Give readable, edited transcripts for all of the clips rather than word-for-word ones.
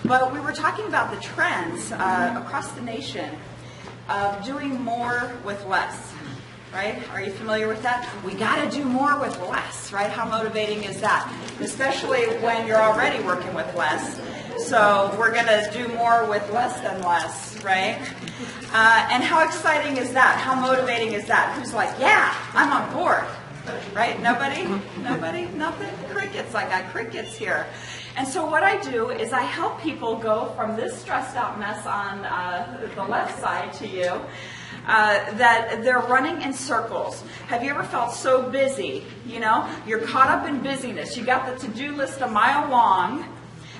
But we were talking about the trends across the nation of doing more with less, right? Are you familiar with that? We got to do more with less, right? How motivating is that? Especially when you're already working with less. So we're going to do more with less than less, right? And how exciting is that? How motivating is that? Who's like, yeah, I'm on board, right? Nobody? Nobody? Nothing? Crickets. I got crickets here. And so what I do is I help people go from this stressed out mess on the left side to you, that they're running in circles. Have you ever felt so busy? You know, you're caught up in busyness. You got the to-do list a mile long,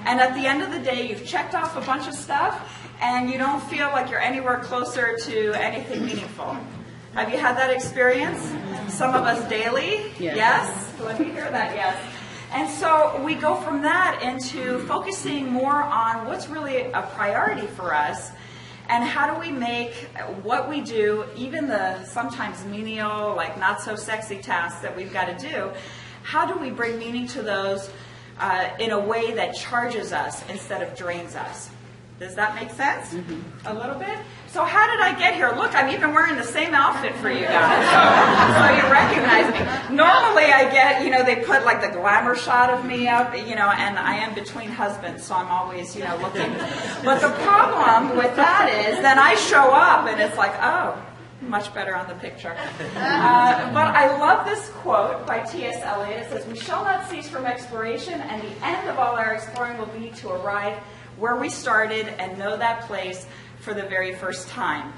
and at the end of the day, you've checked off a bunch of stuff, and you don't feel like you're anywhere closer to anything meaningful. Have you had that experience? Some of us daily? Yes? Let me hear that, yes. And so we go from that into focusing more on what's really a priority for us, and how do we make what we do, even the sometimes menial, like not so sexy tasks that we've got to do, how do we bring meaning to those in a way that charges us instead of drains us? Does that make sense? A little bit? So how did I get here? Look, I'm even wearing the same outfit for you guys. So you recognize me. Normally I get, they put like the glamour shot of me up, and I am between husbands, so I'm always, looking. But the problem with that is then I show up and it's like, oh, much better on the picture. But I love this quote by T.S. Eliot. It says, "We shall not cease from exploration, and the end of all our exploring will be to arrive where we started and know that place for the very first time."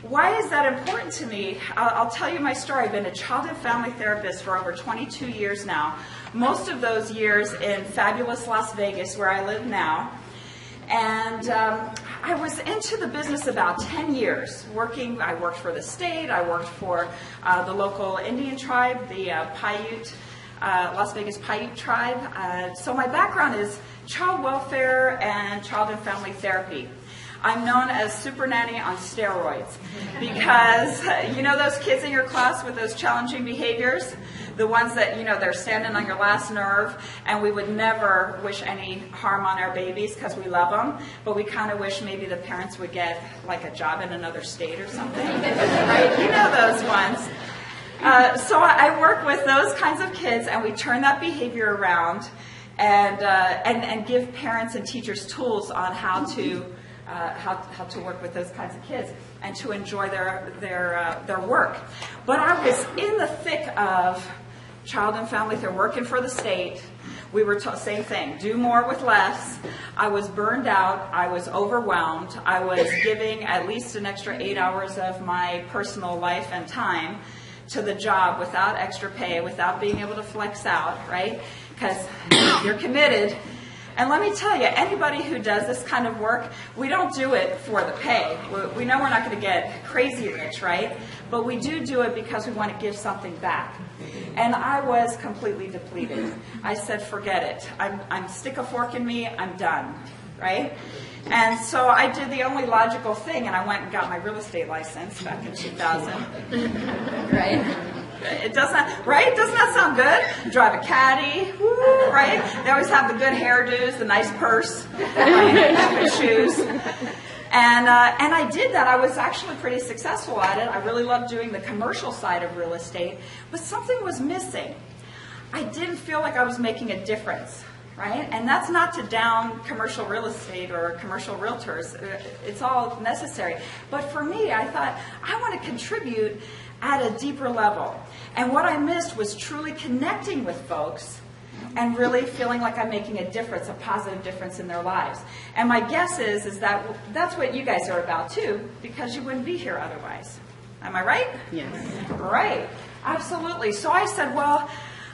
Why is that important to me? I'll tell you my story. I've been a child and family therapist for over 22 years now. Most of those years in fabulous Las Vegas, where I live now. And I was into the business about 10 years. I worked for the state. I worked for the local Indian tribe, the Paiute, Las Vegas Paiute tribe. So my background is child welfare and child and family therapy. I'm known as Super Nanny on steroids because, those kids in your class with those challenging behaviors, the ones that, they're standing on your last nerve, and we would never wish any harm on our babies because we love them, but we kind of wish maybe the parents would get like a job in another state or something, right? You know those ones. So I work with those kinds of kids, and we turn that behavior around and give parents and teachers tools on how to work with those kinds of kids and to enjoy their work. But I was in the thick of child and family. They're working for the state. We were same thing, do more with less. I was burned out. I was overwhelmed. I was giving at least an extra 8 hours of my personal life and time to the job without extra pay, without being able to flex out, right? Because you're committed. And let me tell you, anybody who does this kind of work, we don't do it for the pay. We know we're not going to get crazy rich, right? But we do it because we want to give something back. And I was completely depleted. I said, forget it. I'm stick a fork in me, I'm done, right? And so I did the only logical thing, and I went and got my real estate license back in 2000, right? It doesn't, right? Doesn't that sound good? Drive a caddy, woo, right? They always have the good hairdos, the nice purse, right? Good shoes. And I did that. I was actually pretty successful at it. I really loved doing the commercial side of real estate, but something was missing. I didn't feel like I was making a difference, right? And that's not to down commercial real estate or commercial realtors. It's all necessary. But for me, I thought, I want to contribute at a deeper level. And what I missed was truly connecting with folks and really feeling like I'm making a difference, a positive difference in their lives. And my guess is that that's what you guys are about too, because you wouldn't be here otherwise. Am I right? Yes. Right. Absolutely. So I said, well,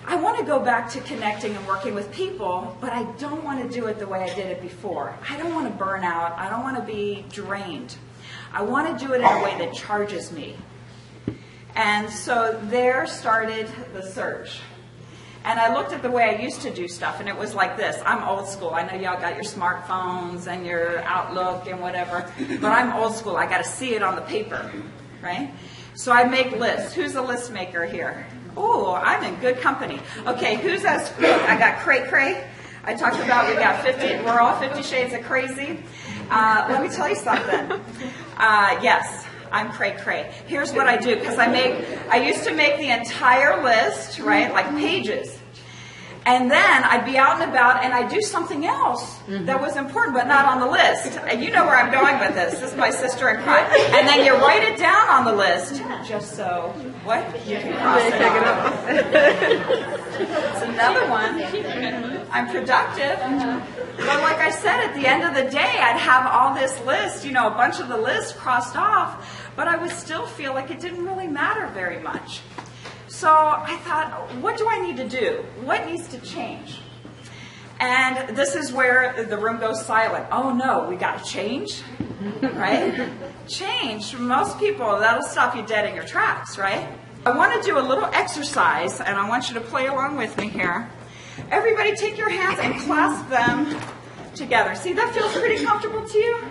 I want to go back to connecting and working with people, but I don't want to do it the way I did it before. I don't want to burn out. I don't want to be drained. I want to do it in a way that charges me. And so there started the search. And I looked at the way I used to do stuff, and it was like this. I'm old school. I know y'all got your smartphones and your Outlook and whatever, but I'm old school. I got to see it on the paper, right? So I make lists. Who's a list maker here? Oh, I'm in good company. Okay, who's as quick? I got cray-cray. I talked about we got 50, we're all 50 shades of crazy. Let me tell you something. Yes, I'm cray-cray. Here's what I do, because I used to make the entire list, right, like pages. And then I'd be out and about and I'd do something else that was important but not on the list. And you know where I'm going with this. This is my sister in crime. And then you write it down on the list just so, what? You can cross it off. It's another one. I'm productive. But like I said, at the end of the day, I'd have all this list, you know, a bunch of the list crossed off, but I would still feel like it didn't really matter very much. So I thought, what do I need to do? What needs to change? And this is where the room goes silent. Oh no, we got to change, right? Change. For most people, that'll stop you dead in your tracks, right? I want to do a little exercise, and I want you to play along with me here. Everybody take your hands and clasp them together. See, that feels pretty comfortable to you?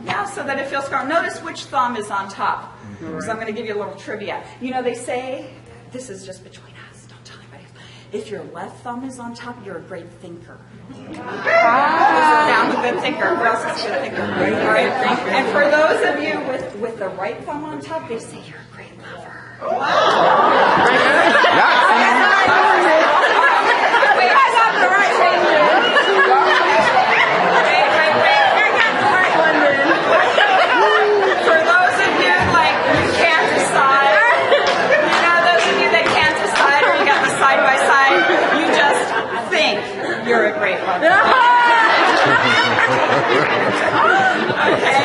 Yeah, so that it feels comfortable. Notice which thumb is on top. So I'm going to give you a little trivia. You know, they say, this is just between us, don't tell anybody else. If your left thumb is on top, you're a great thinker. Down to good thinker. Who else is a good thinker? All right. And for those of you with the right thumb on top, they say you're a great lover. You're a great lover. Okay.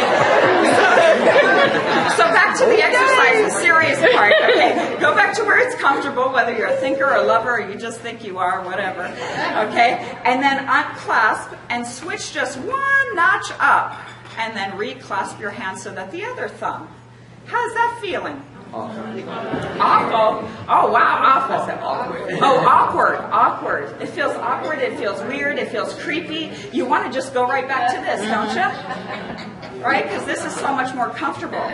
So back to the exercise, the serious part. Okay. Go back to where it's comfortable, whether you're a thinker or a lover or you just think you are, whatever. Okay. And then unclasp and switch just one notch up. And then reclasp your hand so that the other thumb. How's that feeling? Awful. Oh, wow, awful. Oh, awkward. It feels awkward. It feels weird. It feels creepy. You want to just go right back to this, don't you? Right? Because this is so much more comfortable.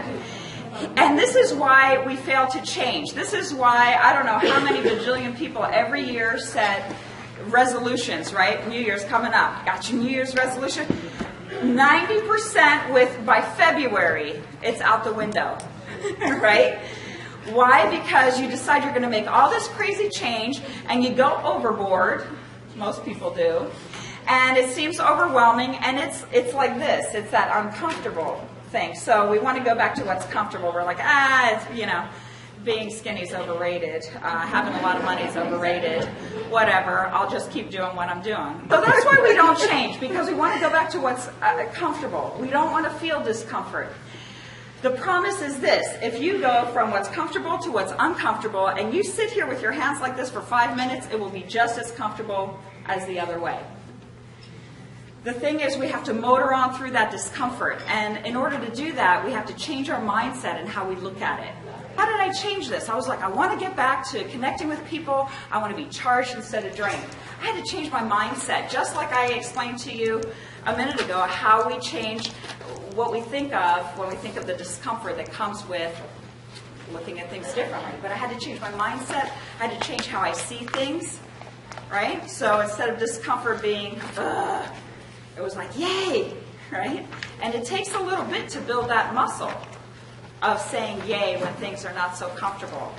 And this is why we fail to change. This is why, I don't know how many bajillion people every year set resolutions, right? New Year's coming up. Got your New Year's resolution? 90% by February, it's out the window. Right? Why? Because you decide you're going to make all this crazy change and you go overboard. Most people do. And it seems overwhelming, and it's like this. It's that uncomfortable thing. So we want to go back to what's comfortable. We're like, it's, you know, being skinny is overrated. Having a lot of money is overrated. Whatever. I'll just keep doing what I'm doing. So that's why we don't change, because we want to go back to what's comfortable. We don't want to feel discomfort. The promise is this: if you go from what's comfortable to what's uncomfortable, and you sit here with your hands like this for 5 minutes, it will be just as comfortable as the other way. The thing is, we have to motor on through that discomfort, and in order to do that, we have to change our mindset and how we look at it. How did I change this? I was like, I want to get back to connecting with people. I want to be charged instead of drained. I had to change my mindset, just like I explained to you a minute ago, how we change what we think of when we think of the discomfort that comes with looking at things differently. But I had to change my mindset. I had to change how I see things, right? So instead of discomfort being, it was like, yay, right? And it takes a little bit to build that muscle of saying yay when things are not so comfortable.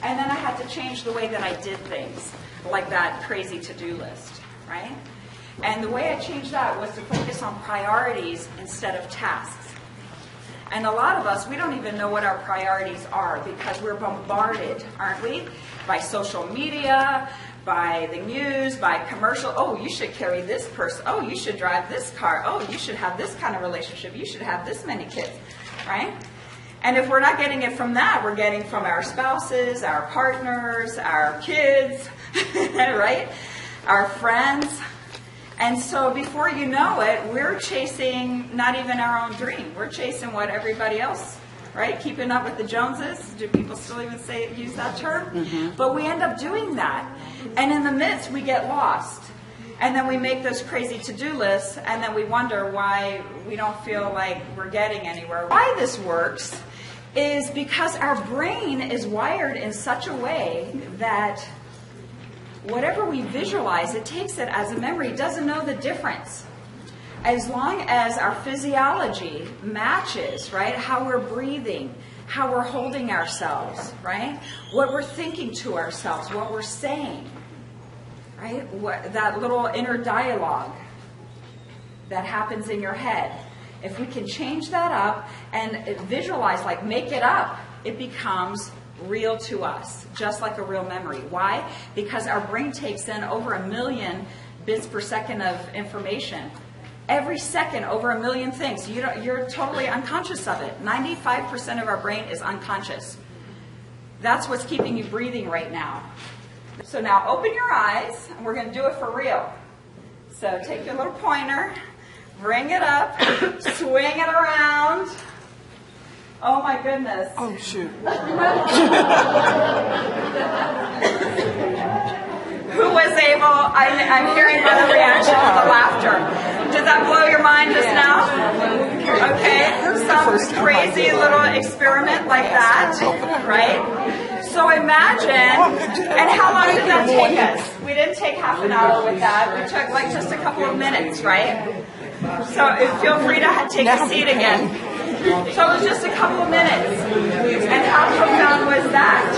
And then I had to change the way that I did things, like that crazy to-do list, right? And the way I changed that was to focus on priorities instead of tasks. And a lot of us, we don't even know what our priorities are because we're bombarded, aren't we? By social media, by the news, by commercial. Oh, you should carry this purse. Oh, you should drive this car. Oh, you should have this kind of relationship. You should have this many kids, right? And if we're not getting it from that, we're getting from our spouses, our partners, our kids, right? Our friends. And so before you know it, we're chasing not even our own dream. We're chasing what everybody else, right? Keeping up with the Joneses. Do people still even use that term? Mm-hmm. But we end up doing that. And in the midst, we get lost. And then we make those crazy to-do lists, and then we wonder why we don't feel like we're getting anywhere. Why this works is because our brain is wired in such a way that whatever we visualize, it takes it as a memory. It doesn't know the difference. As long as our physiology matches, right, how we're breathing, how we're holding ourselves, right, what we're thinking to ourselves, what we're saying, right, that little inner dialogue that happens in your head. If we can change that up and visualize, like make it up, it becomes real to us, just like a real memory. Why? Because our brain takes in over 1 million bits per second of information. Every second, over 1 million things. You're totally unconscious of it. 95% of our brain is unconscious. That's what's keeping you breathing right now. So now open your eyes, and we're going to do it for real. So take your little pointer, bring it up, swing it around. Oh my goodness. Oh shoot. Who was able, I'm hearing by the reaction of the laughter. Did that blow your mind just now? Okay, some crazy little experiment like that, right? So imagine, and how long did that take us? We didn't take half an hour with that. We took like just a couple of minutes, right? So feel free to take a seat again. So it was just a couple of minutes. And how profound was that?